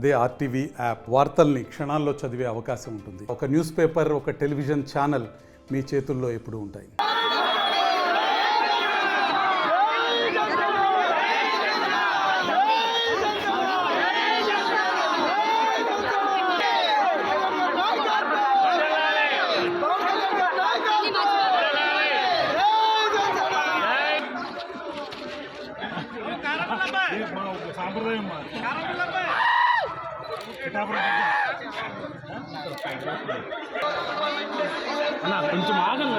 అదే RTV app వార్తల్ని క్షణాల్లో చదివే అవకాశం ఉంటుంది. ఒక న్యూస్ పేపర్, ఒక టెలివిజన్ ఛానల్ మీ చేతుల్లో ఎప్పుడూ ఉంటాయి. సాంప్రదాయం కొంచెం ఆగండి.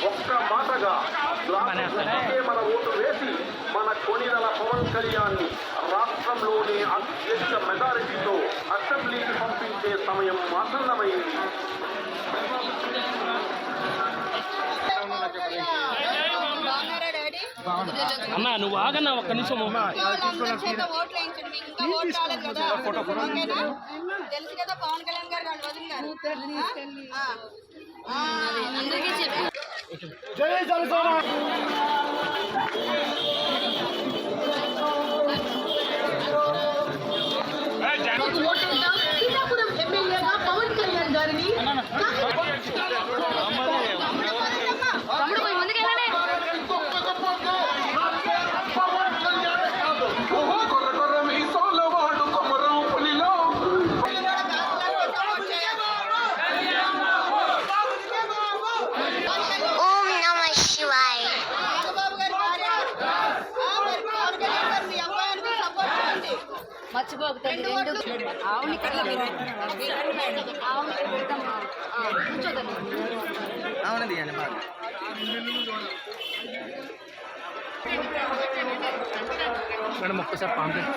ఒక్క మాటగా మన ఓటు వేసి మన కొనిదల పవన్ కళ్యాణ్ని రాష్ట్రంలోని అత్యధిక మెజారిటీతో అసెంబ్లీకి పంపించే సమయం ఆసన్నమైంది. అన్నా నువ్వు ఆగన్నా ఒక్క నిమిషం. తెలుసు కదా పవన్ కళ్యాణ్ గారు వాళ్ళు వదిలినారు. అందరికీ చెప్పి జై జనసేన. ఎమ్మెల్యేగా పవన్ కళ్యాణ్ గారిని మర్చిపోతుంది. ఆవుని మేడం ఒక్కసారి పాంప్లెట్.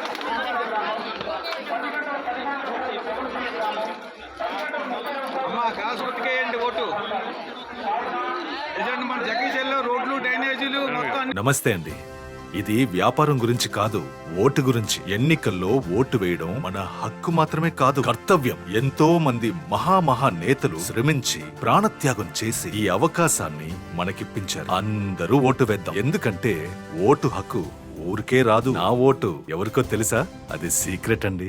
అమ్మా కాసు కొట్టుకేయండి ఓటు. మన జగీశల్లో రోడ్లు, డ్రైనేజీలు మొత్తం. నమస్తే అండి. ఇది వ్యాపారం గురించి కాదు, ఓటు గురించి. ఎన్నికల్లో ఓటు వేయడం మన హక్కు మాత్రమే కాదు, కర్తవ్యం. ఎంతో మంది మహా నేతలు శ్రమించి ప్రాణత్యాగం చేసి ఈ అవకాశాన్ని మనకిప్పించారు. అందరూ ఓటు వేద్దాం. ఎందుకంటే ఓటు హక్కు ఊరికే రాదు. నా ఓటు ఎవరికో తెలుసా? అది సీక్రెట్ అండి.